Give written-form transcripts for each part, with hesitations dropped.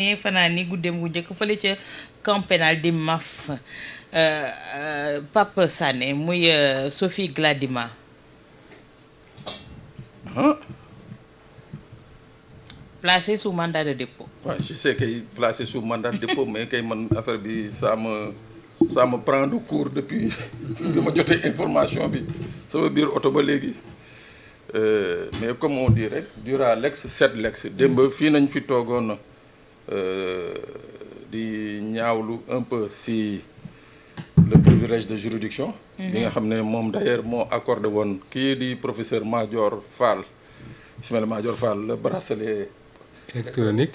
fanaan ni guddeem gu njëkk fële ca camp pénal di MAF Pape Sané muy Sophie Gladima. ah. Placée sous mandat de dépôt. Ouais, je sais kay placé sous mandat de dépôt mais kay man affaire bi ça me prend de court depuis bi ma jotee information bi sama biir oto ba léegi mais comme on dit rek dura lex sed lex démb fii nañ fi toogoon di ñaawlu un peu si le privilège de juridiction bi nga xam ne moom d'ailleurs moo accordé woon kii di professeur Madior Fall Ismaïla Madior Fall le bracelet électronique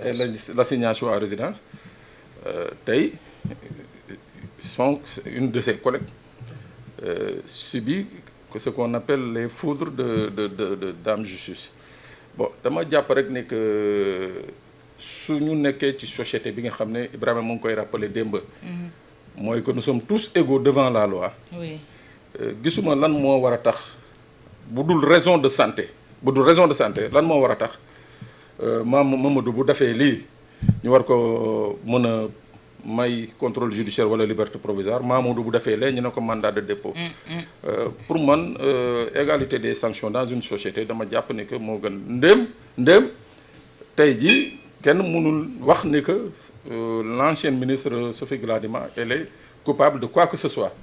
et l'assignation à résidence tey une de ses collègues subit ce qu'on appelle les foudres de Dame Justice bon dama jàpp rek ne que su ñu nekkee ci société bi nga xam ne Ibrahima mu ngi koy rappeler démb mooy que nous sommes tous égaux devant la loi. Oui. Gisuma lan moo war a tax bu dul raison de santé lan moo war a tax Mamadou bu defee lii ñu war ko mën a may contrôle judiciaire wala liberté provisoire Mamadou bu defee lee ñu ne ko mandat de dépôt. Pour man égalité des sanctions dans une société dama jàpp ne que moo gën ndéem tey jii kenn mënul wax ni que l'ancienne ministre Sophie Gladima elle est coupable de quoi que ce soit.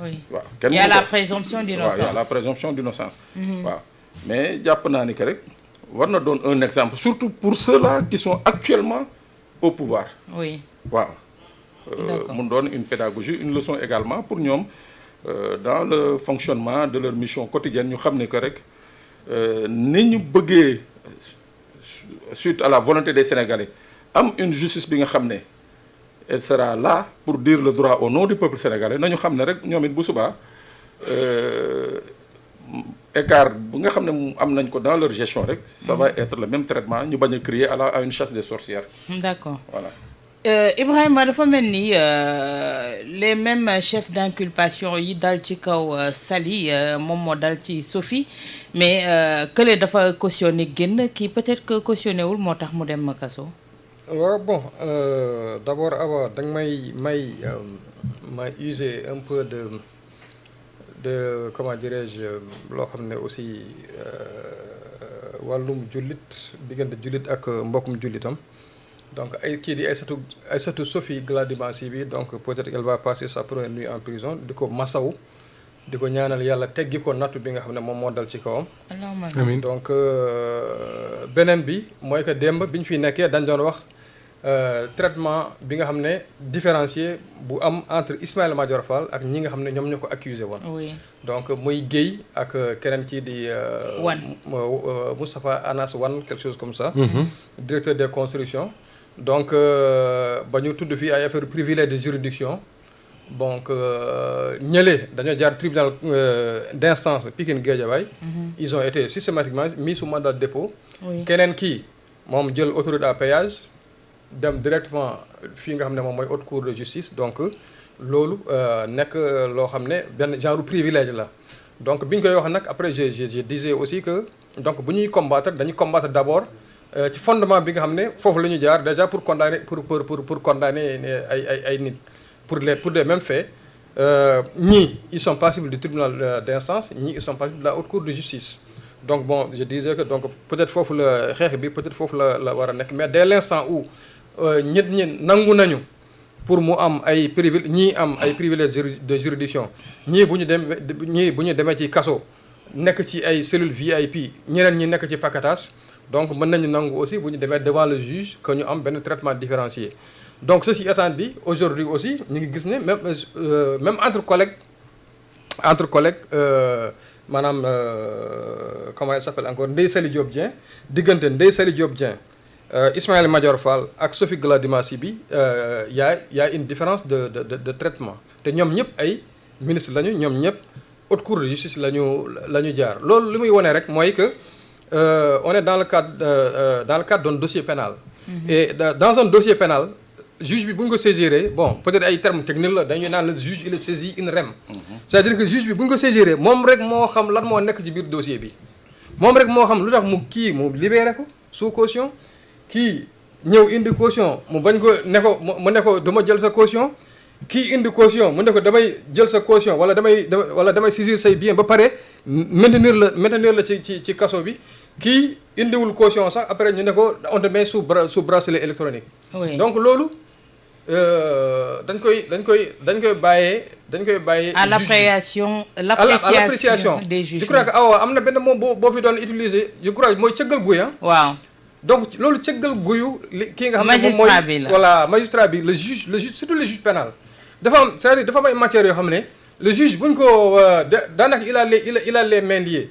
Oui. waaw kenn il y a la présomption d'innocence. waaw il y a la présomption d'innocence. waaw mais jàpp naa ni que rek war na doon un exemple surtout pour ceux-là qui sont actuellement au pouvoir. Oui. waaw. mu doon une pédagogie une leçon également pour ñoom dans le fonctionnement de leur mission quotidienne ñu xam ne que rek ni ñu bëggee suite à la volonté des Sénégalais am une justice bi nga xam ne elle sera là pour dire le droit au nom du peuple sénégalais nañu xam ne rek ñoom it bu subaa écart bu nga xam ne am nañ ko dans leur gestion rek ça va être le même traitement ñu bañ a crier à une chasse des sorcières. D'accord. Voilà. Ibrahima dafa mel ni les mêmes chefs d'inculpation yi dal ci kaw Sali moom moo dal ci Sophie mais kële dafa cautionné génn kii peut-être que cautionné wul moo tax mu dem kaso. waaw bon d'abord Awa da nga may user un peu de comment dirais-je loo xam ne aussi wàllum jullit diggante jullit ak mbokkum jullitam. Donc kii di Aïssatou Sophie Gladima Sy bi donc peut-être qu'elle va passer sa première nuit en prison di ko masaw di ko ñaanal yàlla teggi ko nattu bi nga xam ne moom moo dal ci kawam. amiin donc beneen bi mooy que démb bi ñu fi nekkee dañ doon wax traitement bi nga xam ne différencié bu am entre Ismaïla Madior Fall ak ñi nga xam ne ñoom ñoo ko accusé woon. Oui. donc muy Guèye ak keneen kii di. Moustapha Anas Wane quelque chose comme ça. Directeur des constructions. Donc ba ñu tudd fii ay affaire privilège de juridiction donc ñële dañoo jaar tribunal d'instance Pikine Guédiawaye. Ils ont été systématiquement mis sous mandat de dépôt. keneen kii moom jël autoroute à péage dem directement fii nga xam ne moom mooy haute cour de justice donc loolu nekk loo xam ne benn genre privilège la donc bi ñu koy wax nag après je disais aussi que donc bu ñuy combattre dañuy combattre d'abord. ci fondement bi nga xam ne foofu la ñu jaar déjà pour condamner pour condamner ay nit pour les mêmes faits ñii ils sont passibles du tribunal d'instance ñii ils sont passibles de la haute cour de justice donc bon je disais que donc peut-être foofu la xeex bi peut-être foofu la war a nekk mais dès l'instant où nit ñi nangu nañu pour mu am ay privilèges de juridiction ñii bu ñu demee ci kaso nekk ci ay cellules VIP ñeneen ñi nekk ci paquetage donc mën nañu nangu aussi bu ñu demee devant le juge que ñu am benn traitement différencié donc ceci étant dit aujourd'hui aussi ñu ngi gis ne même entre collègues maanaam comment elle s'appelle encore Ndeye Saly Diop Dieng diggante Ndeye Saly Diop Dieng Ismaïla Madior Fall ak Sophie Gladima Sy bi y a une différence de traitement te ñoom ñëpp ay ministre lañu ñoom ñëpp haute cour de justice la ñu jaar loolu li muy wone rek mooy que on est dans le cadre d'un dossier pénal. Et dans un dossier pénal juge bi bu ñu ko saisiré bon peut-être ay termes techniques la dañuy naan le juge il saisit in rem. C'est-à-dire que juge bi bu ñu ko saisiré moom rek moo xam lan moo nekk ci biir dossier bi moom rek moo xam lu tax mu libéré ko sous caution kii ñëw indi caution mu bañ ko mu ne ko dama jël sa caution kii indi caution mu ne ko damay jël sa caution wala damay saisir say bien ba pare maintenir la ci kaso bi kii indiwul caution sax après ñu ne ko on te met sous bracelet électronique. Oui. Donc loolu dañ koy bàyyee. à l'appréciation des juges. Je crois que am na benn moom boo fi doon utiliser je crois mooy cëggal guy ah. waaw. Donc loolu cëggal guyu kii nga xam ne moom mooy magistrat bi le juge surtout le juge pénal dafa am c'est-à-dire dafa am ay matières yoo xam ne le juge buñ ko daanaka il a les mains liées.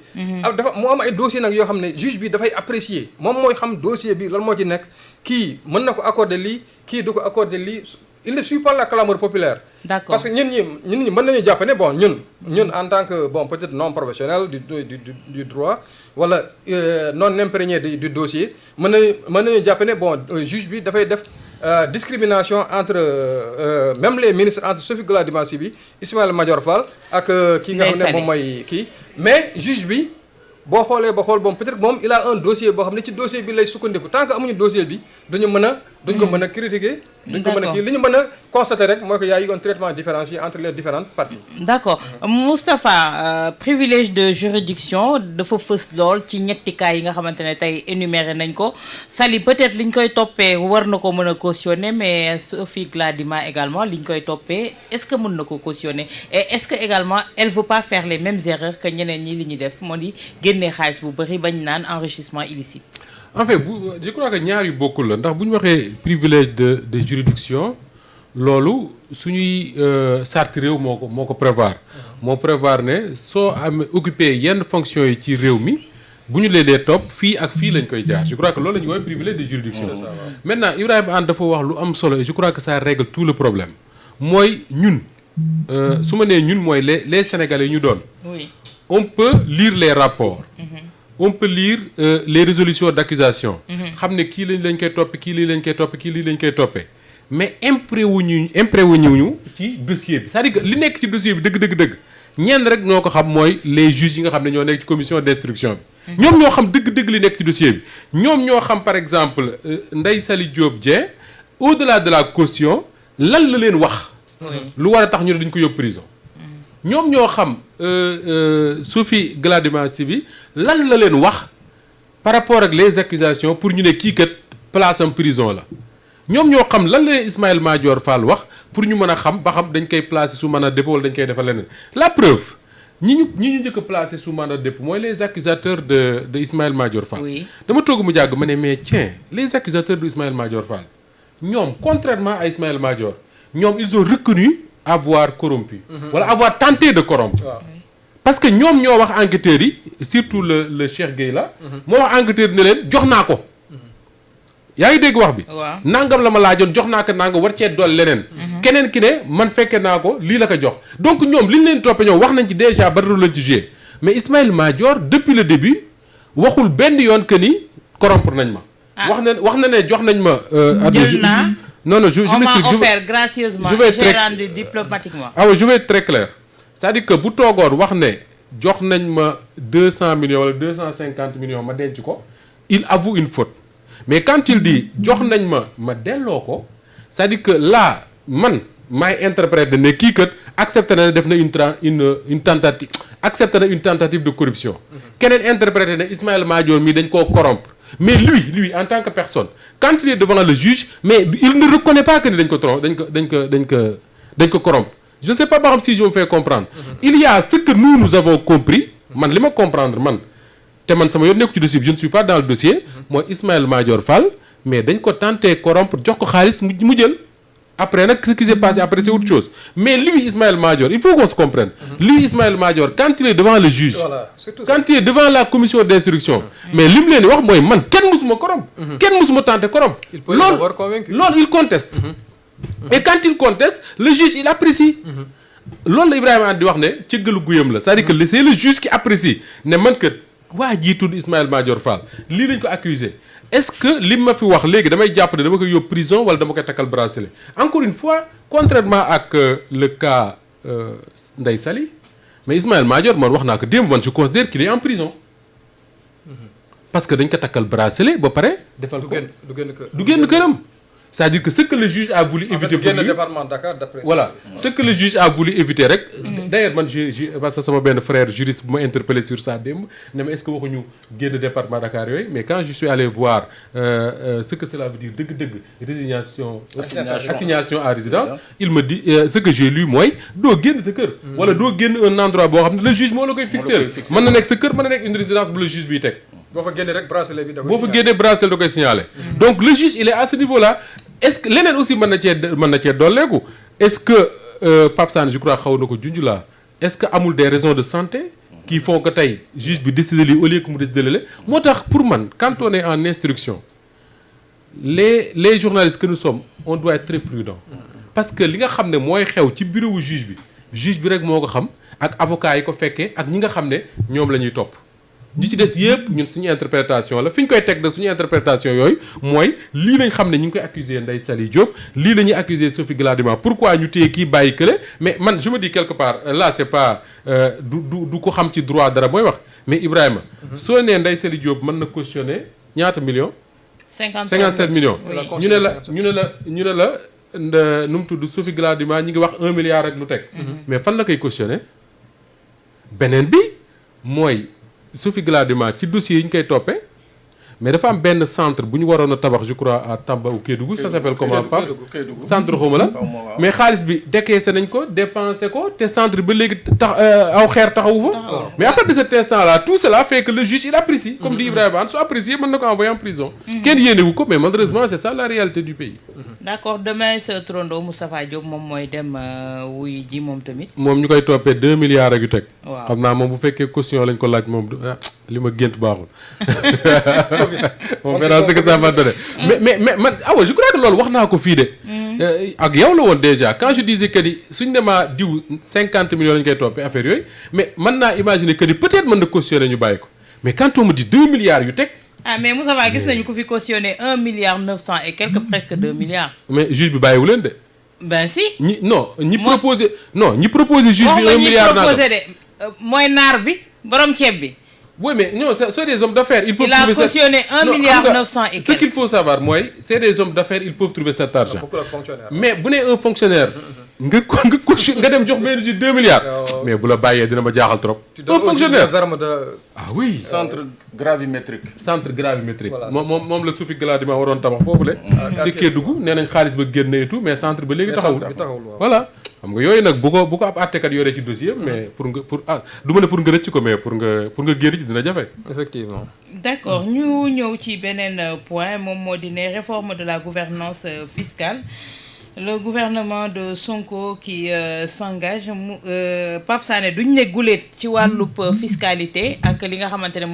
dafa moo am ay dossiers nag yoo xam ne juge bi dafay apprécier moom mooy xam dossier bi lan moo ci nekk kii mën na ko accorder lii kii du ko accorder lii il ne suit pas la clameur populaire. D'accord. Parce que ñun ñi mën nañu jàpp ne bon ñun en tant que bon peut-être non professionnel du droit wala non imprégné du dossier mën nañu jàpp ne bon juge bi dafay def discrimination entre même les ministres entre Sophie Gladima Sy bi Ismaïla Madior Fall ak kii nga xam ne moom mooy kii mais juge bi boo xoolee ba xool bon peut-être moom il a un dossier boo xam ne ci dossier bi lay sukkandiku tant que amuñu dossier bi duñ ko mën a critiquer. duñ ko mën a kii li ñu mën a constater rek mooy que y a eu un traitement différencié entre les différentes parties. D'accord Moustapha privilège de juridiction dafa fës lool ci ñetti cas yi nga xamante ne tey énuméré nañ ko Sali peut-être liñ koy toppee war na ko mën a cautionner mais Sophie Gladima également liñ koy toppee est-ce que mën na ko cautionner et est-ce que également elle veut pas faire les mêmes erreurs que ñeneen ñi li ñu def moo di génnee xaalis bu bëri bañ naan enrichissement illicite. En fait je crois que ñaar yu bokkul la ndax bu ñu waxee privilège de juridiction loolu suñuy charte réew moo ko prévoir moo prévoir ne soo amee occupé yenn fonctions yi ci réew mi bu ñu leen dee topp fii ak fii lañ koy jaar je crois que loolu la ñu woowee privilège de juridiction. Maintenant Ibrahima Anne dafa wax lu am solo et je crois que ça règle tout le problème mooy ñun su ma nee ñun mooy les Sénégalais ñu doon. Oui. On peut lire les rapports. On peut lire les résolutions d'accusation xam ne kii lañ koy toppe kii lii lañ koy toppe kii lii lañ koy toppee mais imprégné ñu ci dossier bi c'est-à-dire que li nekk ci dossier bi dëgg ñenn rek ñoo ko xam mooy les juges yi nga xam ne ñoo nekk ci commission d'instruction bi ñoom ñoo xam dëgg li nekk ci dossier bi ñoom ñoo xam par exemple Ndeye Saly Diop Dieng au-delà de la caution lan la leen wax lu war a tax ñu ne dañ ko yóbbu prison ñoom ñoo xam Sophie Gladima Sy bi lan la leen wax par rapport ak les accusations pour ñu ne kii kat place am prison la ñoom ñoo xam lan la leen Ismaïla Madior Fall wax pour ñu mën a xam ba xam dañ koy placer sous mandat de dépôt wala dañ koy defal leneen la preuve ñi ñu njëkk a placer sous mandat de dépôt mooy les accusateurs de Ismaïla Madior Fall. Oui. Dama toog mu jàgg ma ne mais tiens les accusateurs de Ismaïla Madior Fall ñoom contrairement à Ismaïla Madior ñoom ils ont reconnu avoir corrompu. wala avoir tenté de corrompre. parce que ñoom ñoo wax enquêteurs yi surtout le Cheikh Gueye la. moo wax enquêteurs yi ne leen jox naa ko. yaa ngi dégg wax bi. waaw nangam la ma laajoon jox naa ko nangam war cee dool leneen. keneen ki ne man fekke naa ko lii la ko jox donc ñoom li ñu leen toppee ñoom wax nañ ci déjà ba dara lañ ci joué mais Ismaïla Madior depuis le début waxul benn yoon que ni corrompre nañ ma. wax na ne jox nañ ma. jël naa non je on m'a m'explique offert gracieusement je vais j'ai rendu diplomatiquement. ah oui je vais être très clair c'est-à-dire que bu toogoon wax ne jox nañ ma 200 millions wala 250 millions ma denc ko il avoue une faute mais quand il dit jox nañ ma delloo ko c'est-à-dire que là man maay interpréter ne kii kat accepté na ne def na une tentative accepté na une tentative de corruption. keneen interpréter ne Ismaïla Madior mii dañ koo corrompre. mais lui en tant que personne quand il est devant le juge mais il ne reconnaît pas que ni dañ ko corrompre je ne sais pas par exemple si je me fais comprendre. Il y a ce que nous avons compris man li ma comprendre man te man sama yoon nekku ci dossier bi je ne suis pas dans le dossier. mooy Ismaïla Madior Fall mais dañ ko tenté corrompre jox ko xaalis mu jël. après nag ce qui s'est passé après c'est autre chose mais lui Ismaïla Madior il faut qu'on se comprenne. Lui Ismaïla Madior quand il est devant le juge. Voilà, c'est tout quand il est devant la commission d'instruction. mais li mu leen di wax mooy man kenn musuma corrompre. kenn musuma tenté corrompre. Il peut y avoir convaincu. loolu il conteste. et quand il conteste le juge il apprécie. loolu la Ibrahima Anne di wax ne cëggalu guyam la c'est-à-dire que c'est le juge qui apprécie ne man kat waa jii tudd Ismaïla Madior Fall lii lañ ko accusé est-ce que li ma fi wax léegi damay jàpp ne dama koy yóbbu prison wala dama koy takkal bracelet encore une fois contrairement ak le cas Ndeye Saly mais Ismaïla Madior man wax naa ko démb man je considère qu'il est en prison parce que dañ ko takkal bracelet ba pare defal ko du génn këram. C'est-à-dire que ce que le juge a voulu éviter pour lui, département Dakar d'après voilà, ce que le juge a voulu éviter rek. D'ailleurs man parce que sama benn frère juriste bu ma interpellé sur ça démb ne ma est-ce que waxuñu génn département Dakar yooyu, mais quand je suis allé voir ce que cela veut dire dëgg-dëgg assignation à résidence, il me dit ce que j'ai lu mooy doo génn sa kër. wala doo génn un endroit boo xam ne le juge moo la koy fixer. mën na nekk sa kër mën na nekk une résidence bu le juge biy teg. boo fa génnee rek bracelet bi da koy boo fa génnee bracelet da koy signaler. Donc le juge il est à ce niveau-là. Est-ce que leneen aussi mën na cee dolleeku est-ce que Pape Sané je crois xaw na ko junj la est-ce que amul des raisons de santé qui font que tey juge bi décider lii au lieu que mu décider lale moo tax pour man quand on est en instruction les journalistes que nous sommes on doit être très prudent parce que li nga xam ne mooy xew ci bureau juge bi rek moo ko xam ak avocat yi ko fekkee ak ñi nga xam ne ñoom la ñuy topp ñi ci des yëpp ñun suñu interprétation la fi ñu koy teg de suñu interprétation yooyu mooy lii lañ xam ne ñu ngi koy accuser Ndeye Saly Diop lii la ñuy accuser Sophie Gladima pourquoi ñu téye kii bàyyi kële mais man je me dis quelque part là c'est pas du ko xam ci droit dara mooy wax mais Ibrahima soo nee Ndeye Saly Diop mën na cautionner ñaata millions 57 millions ñu ne la nu mu tudd Sophie Gladima ñi ngi wax 1 milliard ak lu teg mais fan la koy cautionner beneen bi mooy Sophie Gladima ci dossier yi ñu koy toppee mais dafa am benn centre bu ñu waroon a tabax je crois à Tamba ou Kédougou ça s'appelle comment Pape centre xawma la mais xaalis bi décaissé nañ ko dépensé ko te centre ba léegi aw xeer taxawu fa mais à partir de cet instant là tout cela fait que le juge il apprécie comme dit Ibrahima Anne su apprécié mën na ko envoyer en prison kenn yéenewu ko mais malheureusement c'est ça la réalité du pays d'accord demain sa trondo Moustapha Diop moom mooy dem wuy ji moom tamit moom ñu koy toppee 2 milliards ak yu teg waaw xam naa moom bu fekkee caution lañ ko laaj moom li ma gént baaxul on verra ce que ça va donner mais man je crois que loolu wax naa ko fii de ak yow la woon déjà quand je disais que ni suñ demaa diw 50 millions lañ koy toppee affaire yooyu mais mën naa imaginer que ni peut-être mën na cautionner ñu bàyyi ko mais quand on me dit 2 milliards yu teg mais Moussa Ba gis nañu ko fi cautionné 1 milliard 900 et quelques presque 2 milliards mais juge bi bàyyiwu leen de ben si ñi proposé juge bi 1 milliard naa proposé de mooy naar bi borom ceeb bi oui mais non c'est des hommes d'affaires ils peuvent trouver il a cautionné 1 milliard 900 et quelques. Ce qu'il faut savoir mooy c'est des hommes d'affaires ils peuvent trouver cet argent mais bu nee un fonctionnaire nga dem jox benn ji 2 milliards mais bu la bàyyee dina ma jaaxal trop un fonctionnaire ah oui centre gravimétrique moom la Sophie Gladima waroon tabax foofu le ci Kédougou nee nañ xaalis ba génn et tout mais centre ba léegi taxawul voilà xam nga yooyu nag bu ko ab àttekat yoree ci dossier mais du ma ne pour nga rëcc ko mais pour nga génn ci dina jafe effectivement d'accord ñu ñëw ci beneen point moom moo di ne réforme de la gouvernance fiscale le gouvernement de Sonko qui s'engage Pape Sané duñ ne guléet ci wàllub fiscalité ak li nga xamante ne moo